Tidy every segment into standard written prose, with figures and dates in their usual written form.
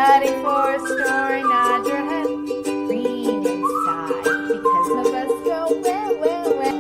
ready for a story, nod your head. Green inside, because some of us go where, where, where.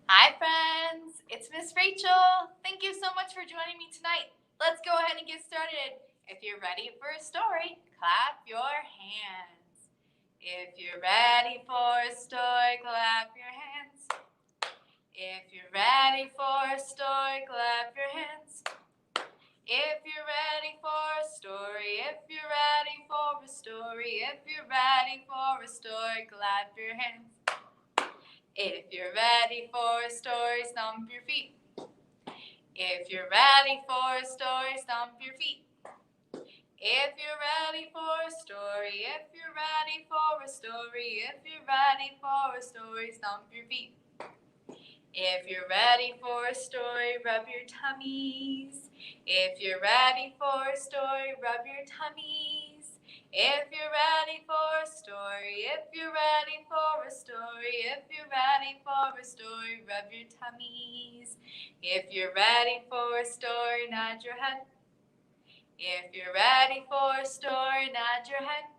Hi friends, it's Miss Rachel. Thank you so much for joining me tonight. Let's go ahead and get started. If you're ready for a story, clap your hands. If you're ready for a story, clap your hands. If you're ready for a story, clap your hands. If you're ready for a story, if you're ready for a story, if you're ready for a story, clap your hands. If you're ready for a story, stomp your feet. If you're ready for a story, stomp your feet. If you're ready for a story, if you're ready for a story, if you're ready for a story, stomp your feet. If you're ready for a story, rub your tummies. If you're ready for a story, rub your tummies. If you're ready for a story, if you're ready for a story, if you're ready for a story, rub your tummies. If you're ready for a story, nod your head. If you're ready for a story, nod your head.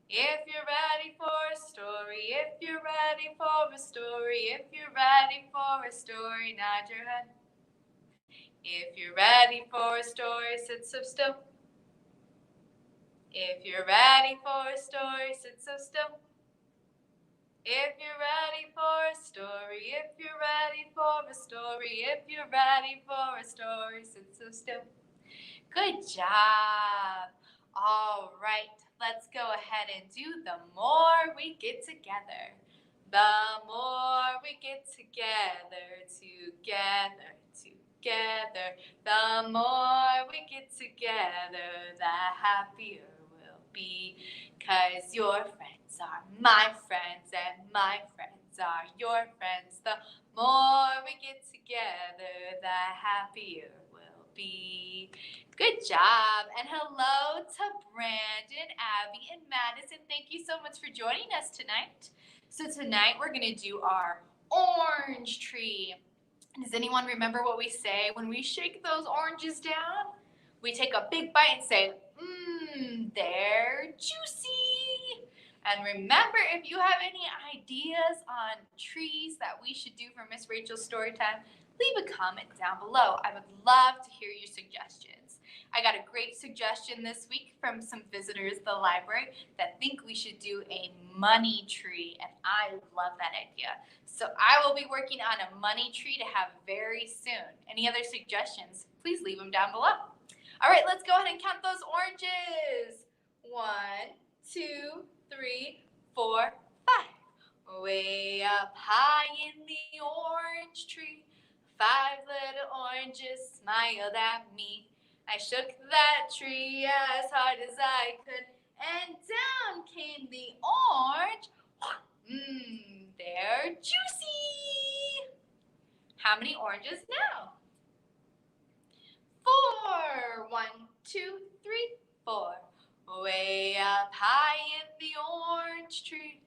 If you're ready for a story, if you're ready for a story, if you're ready for a story, nod your head. If you're ready for a story, sit so still. If you're ready for a story, sit so still. If you're ready for a story, if you're ready for a story, if you're ready for a story, sit so still. Good job. All right, let's go ahead and do the more we get together. The more we get together, together, together. The more we get together, the happier we'll be. 'Cause your friends are my friends and my friends are your friends. The more we get together, the happier we'll be. Good job. And hello to Brandon, Abby, and Madison. Thank you so much for joining us tonight. So tonight we're going to do our orange tree. Does anyone remember what we say when we shake those oranges down? We take a big bite and say, they're juicy. And remember, if you have any ideas on trees that we should do for Miss Rachel's story time, leave a comment down below. I would love to hear your suggestions. I got a great suggestion this week from some visitors at the library that think we should do a money tree, and I love that idea. So I will be working on a money tree to have very soon. Any other suggestions? Please leave them down below. All right, let's go ahead and count those oranges. 1, 2, 3, 4, 5. Way up high in the orange tree, 5 little oranges smiled at me. I shook that tree as hard as I could, and down came the orange. They're juicy. How many oranges now? 4. 1, 2, 3, 4. Way up high in the orange tree,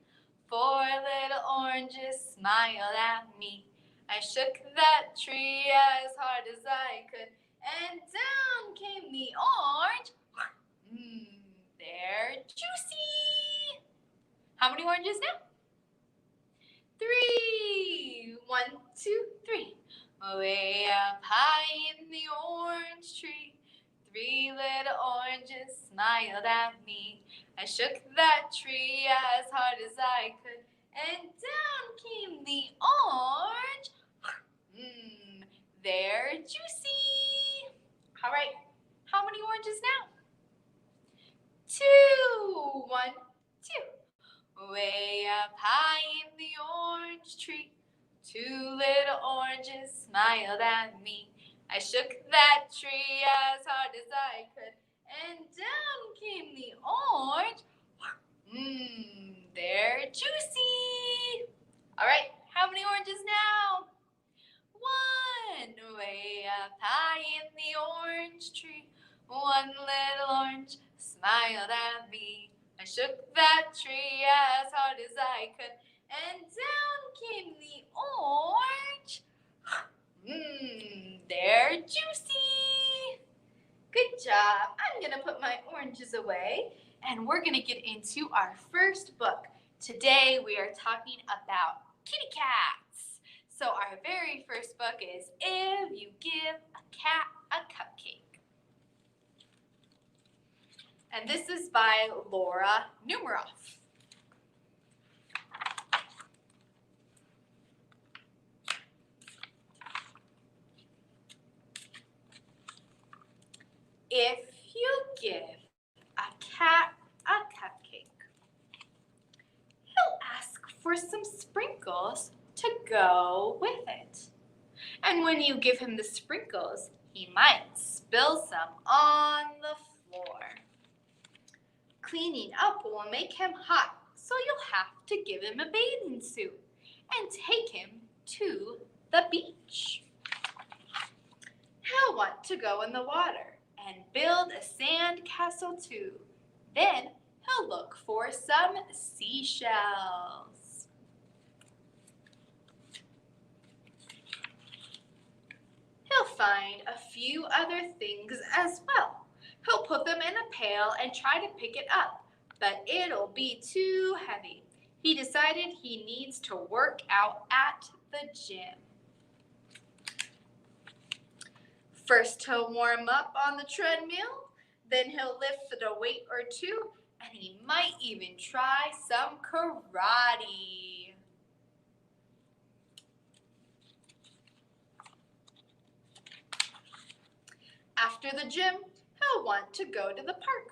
4 little oranges smiled at me. I shook that tree as hard as I could, and down came the orange. They're juicy. How many oranges now? 3. 1, 2, 3. Way up high in the orange tree, 3 little oranges smiled at me. I shook that tree as hard as I could, and down came the orange. They're juicy. All right, how many oranges now? 2. 2, 1, 2. Way up high in the orange tree, 2 little oranges smiled at me. I shook that tree as hard as I could, and down came the orange. They're juicy. All right, how many oranges now? 1. Way up high in the orange tree, 1 little orange smiled at me. I shook that tree as hard as I could, and down came the orange. They're juicy. Good job. I'm going to put my oranges away, and we're going to get into our first book. Today we are talking about kitty cats. So our very first book is If You Give a Cat a Cupcake. And this is by Laura Numeroff. If you give a cat a cupcake, he'll ask for some sprinkles to go with it. And when you give him the sprinkles, he might spill some on the floor. Cleaning up will make him hot, so you'll have to give him a bathing suit and take him to the beach. He'll want to go in the water and build a sand castle too. Then he'll look for some seashells. He'll find a few other things as well. He'll put them in a pail and try to pick it up, but it'll be too heavy. He decided he needs to work out at the gym. First, he'll warm up on the treadmill, then he'll lift a weight or two, and he might even try some karate. After the gym, he'll want to go to the park.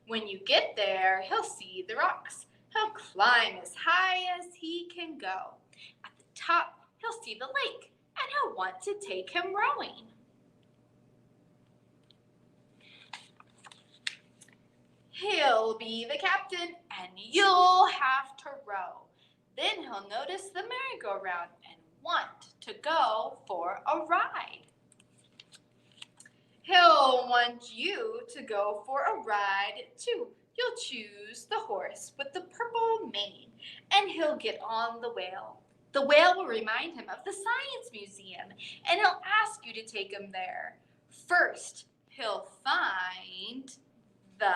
When you get there, he'll see the rocks. He'll climb as high as he can go. At the top, he'll see the lake, and he'll want to take him rowing. He'll be the captain, and you'll have to row. Then he'll notice the merry-go-round and want to go for a ride. He'll want you to go for a ride too. You'll choose the horse with the purple mane, and he'll get on the whale. The whale will remind him of the Science Museum, and he'll ask you to take him there. First, he'll find the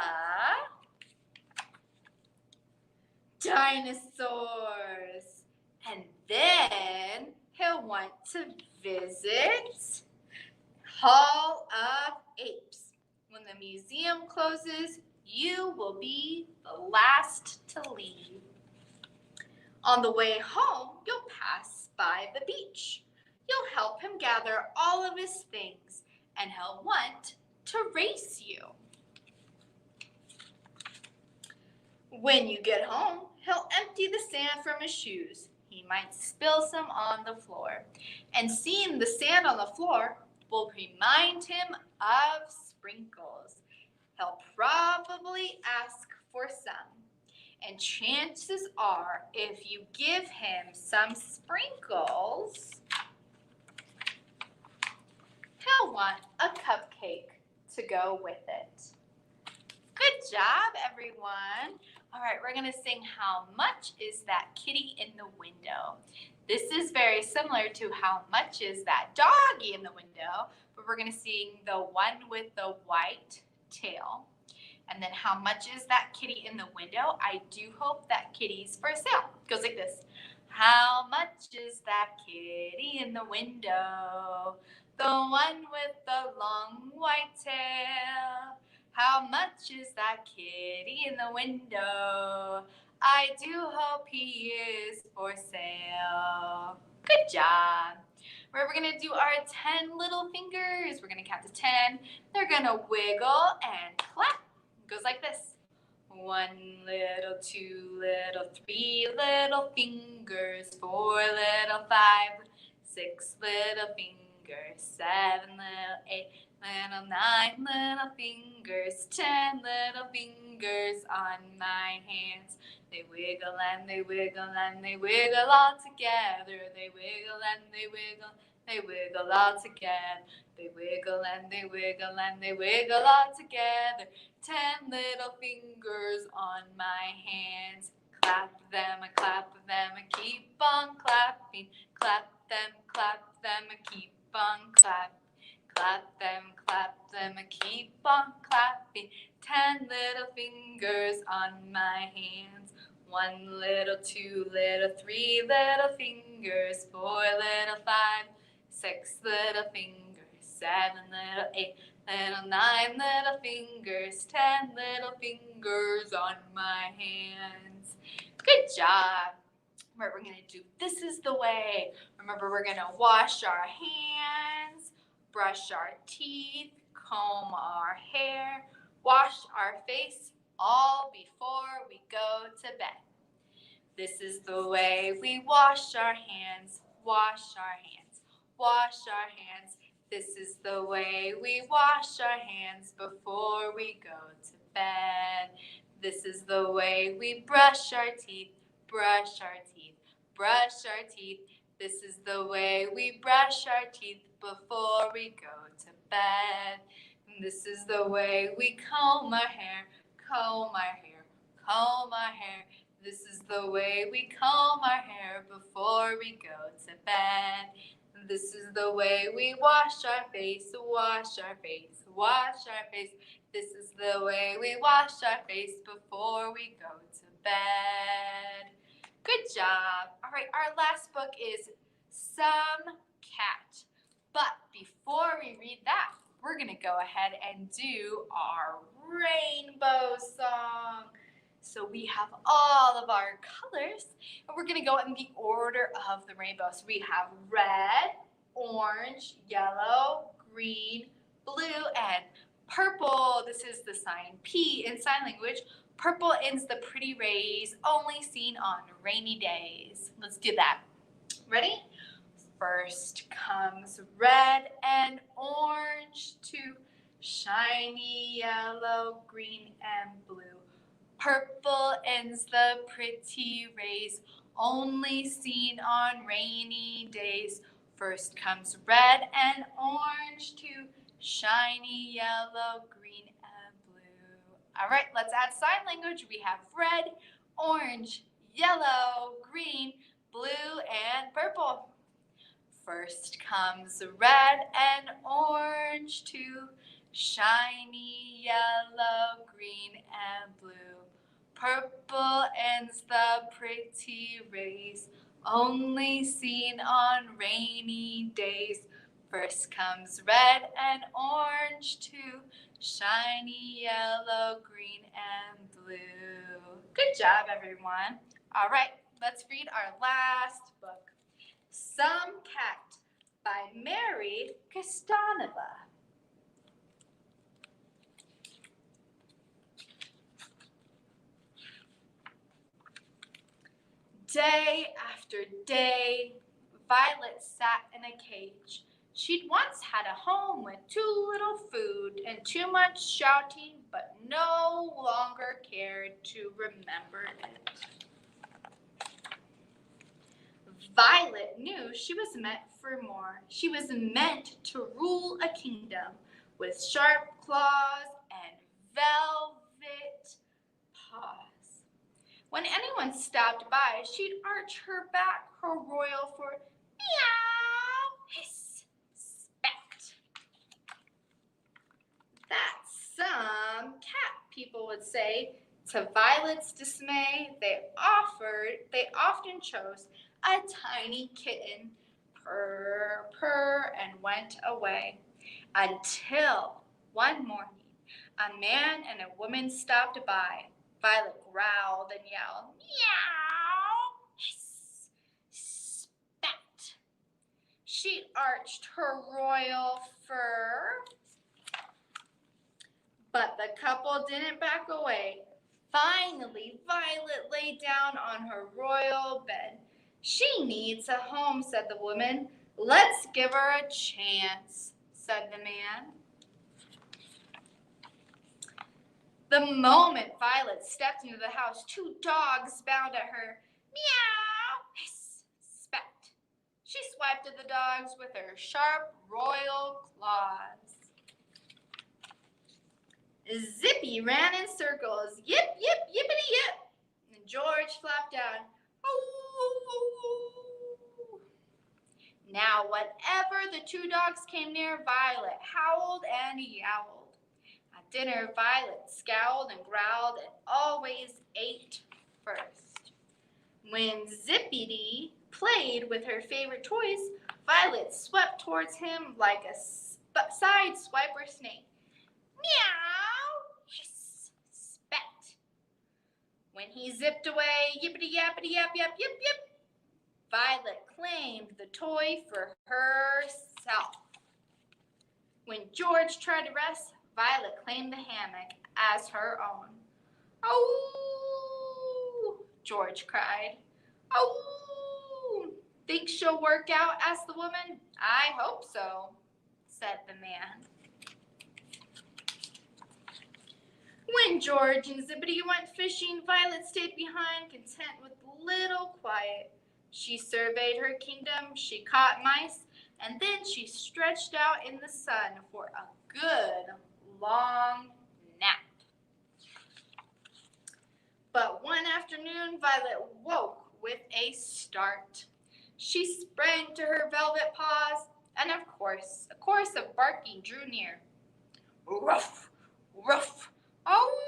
dinosaurs, and then he'll want to visit Hall of Apes. When the museum closes, you will be the last to leave. On the way home, you'll pass by the beach. You'll help him gather all of his things, and he'll want to race you. When you get home, he'll empty the sand from his shoes. He might spill some on the floor. And seeing the sand on the floor will remind him of sprinkles. He'll probably ask for some. And chances are, if you give him some sprinkles, he'll want a cupcake to go with it. Good job, everyone. All right, we're going to sing How Much Is That Kitty in the Window? This is very similar to How Much Is That Doggy in the Window, but we're going to sing the one with the white tail. And then How Much Is That Kitty in the Window? I do hope that kitty's for sale. It goes like this. How much is that kitty in the window? The one with the long white tail. How much is that kitty in the window? I do hope he is for sale. Good job. We're going to do our 10 little fingers. We're going to count to 10. They're going to wiggle and clap. It goes like this. 1 little, 2 little, 3 little fingers, 4 little, 5, 6 little fingers, 7 little, 8 little, 9 little fingers, 10 little fingers on my hands. They wiggle and they wiggle and they wiggle all together. They wiggle and they wiggle all together. They wiggle and they wiggle and they wiggle all together. 10 little fingers on my hands. Clap them and keep on clapping. Clap them and keep on clapping. Clap them and keep on clapping. 10 little fingers on my hands. 1 little, 2 little, 3 little fingers, 4 little, 5, 6 little fingers, 7 little, 8 little, 9 little fingers, 10 little fingers on my hands. Good job. What we're going to do, this is the way. Remember, we're going to wash our hands, brush our teeth, comb our hair, wash our face all before we go to bed. This is the way we wash our hands, wash our hands, wash our hands. This is the way we wash our hands before we go to bed. This is the way we brush our teeth, brush our teeth, brush our teeth. This is the way we brush our teeth before we go to bed. And this is the way we comb our hair, comb our hair, comb our hair. This is the way we comb our hair before we go to bed. This is the way we wash our face, wash our face, wash our face. This is the way we wash our face before we go to bed. Good job. All right, our last book is Some Cat. But before we read that, we're going to go ahead and do our rainbow song. So we have all of our colors, and we're going to go in the order of the rainbow. So we have red, orange, yellow, green, blue, and purple. This is the sign P in sign language. Purple ends the pretty rays, only seen on rainy days. Let's do that. Ready? First comes red and orange, 2 shiny yellow, green, and blue. Purple ends the pretty rays, only seen on rainy days. First comes red and orange, 2 shiny yellow, green, and blue. All right, let's add sign language. We have red, orange, yellow, green, blue, and purple. First comes red and orange, 2 shiny yellow, green, and blue. Purple ends the pretty rays, only seen on rainy days. First comes red and orange, 2 shiny yellow, green, and blue. Good job, everyone. All right, let's read our last book, Some Cat by Mary Kostanova. Day after day, Violet sat in a cage. She'd once had a home with too little food and too much shouting, but no longer cared to remember it. Violet knew she was meant for more. She was meant to rule a kingdom with sharp claws and velvet paws. When anyone stopped by, she'd arch her back, her royal for meow, hiss, spat. That's some cat, people would say. To Violet's dismay, they often chose a tiny kitten, purr, purr, and went away. Until one morning, a man and a woman stopped by. Violet growled and yelled, meow, hiss, spat. She arched her royal fur, but the couple didn't back away. Finally, Violet lay down on her royal bed. She needs a home, said the woman. Let's give her a chance, said the man. The moment Violet stepped into the house, two dogs bounded at her. Meow, hiss, spat. She swiped at the dogs with her sharp royal claws. Zippy ran in circles. Yip, yip, yippity yip. And George flapped down. Oh. Now, whenever the two dogs came near, Violet howled and yowled. At dinner, Violet scowled and growled and always ate first. When Zippity played with her favorite toys, Violet swept towards him like a side swiper snake. Meow, hiss, spat. When he zipped away, yippity yappity yap yap yip yip, Violet claimed the toy for herself. When George tried to rest, Violet claimed the hammock as her own. Oh, George cried. Oh, think she'll work out? Asked the woman. I hope so, said the man. When George and Zippity went fishing, Violet stayed behind, content with little quiet. She surveyed her kingdom, she caught mice, and then she stretched out in the sun for a good long nap. But one afternoon, Violet woke with a start. She sprang to her velvet paws, and of course, a chorus of barking drew near. Ruff, ruff. Oh!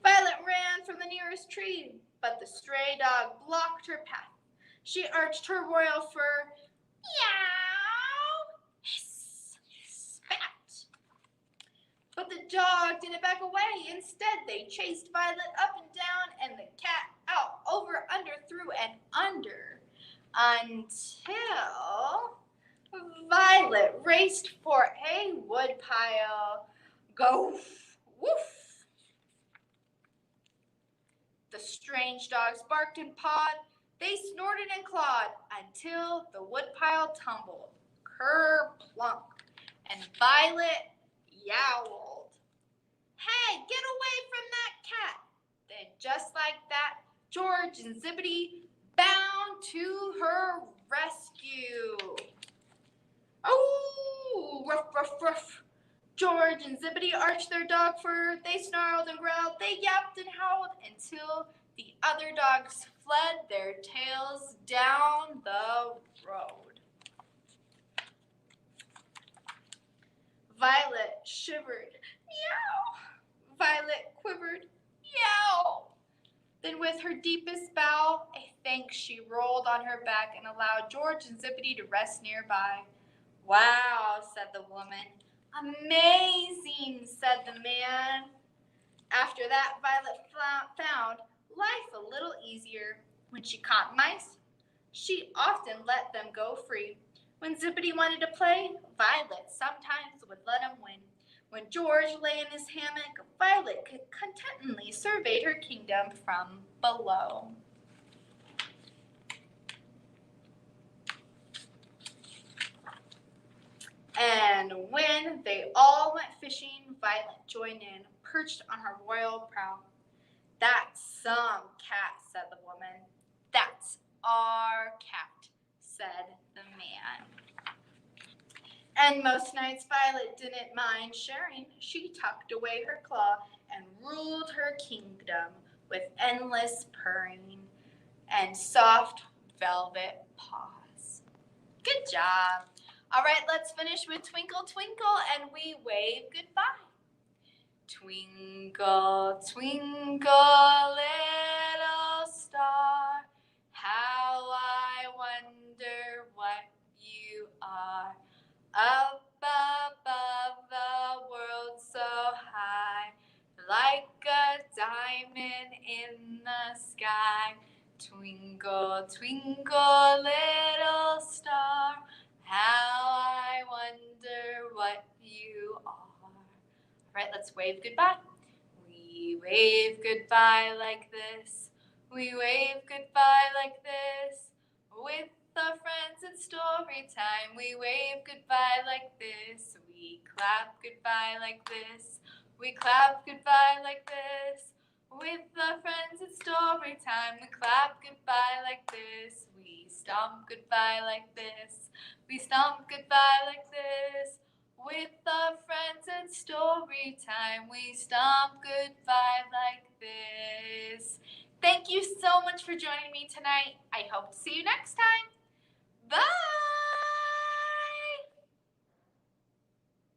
Violet ran from the nearest tree, but the stray dog blocked her path. She arched her royal fur. Meow! Hiss! Spat! But the dog didn't back away. Instead, they chased Violet up and down and the cat out, over, under, through, and under, until Violet raced for a woodpile. Go, woof! The strange dogs barked and pawed. They snorted and clawed until the woodpile tumbled, ker-plunk, and Violet yowled. Hey, get away from that cat! Then just like that, George and Zippity bound to her rescue. Oh, ruff, ruff, ruff. George and Zippity arched their dog fur. They snarled and growled. They yapped and howled until the other dogs fled their tails down the road. Violet shivered. Meow. Violet quivered. Meow. Then with her deepest bow, a thanks she rolled on her back and allowed George and Zippity to rest nearby. Wow, said the woman. Amazing, said the man. After that, Violet found life a little easier. When she caught mice, she often let them go free. When Zippity wanted to play, Violet sometimes would let him win. When George lay in his hammock, Violet contentedly surveyed her kingdom from below. And when they all went fishing, Violet joined in, perched on her royal prow. That's some cat, said the woman. That's our cat, said the man. And most nights Violet didn't mind sharing. She tucked away her claw and ruled her kingdom with endless purring and soft velvet paws. Good job. All right, let's finish with Twinkle, Twinkle, and we wave goodbye. Twinkle, twinkle, little star, how I wonder what you are. Up above the world so high, like a diamond in the sky. Twinkle, twinkle, little star, how I wonder what you are. right, let's wave goodbye. We wave goodbye like this. We wave goodbye like this. With our friends at story time, we wave goodbye like this. We clap goodbye like this. We clap goodbye like this. With our friends at story time, we clap goodbye like this. We stomp goodbye like this. We stomp goodbye like this. With our friends at story time, we stomp goodbye like this. Thank you so much for joining me tonight. I hope to see you next time. Bye!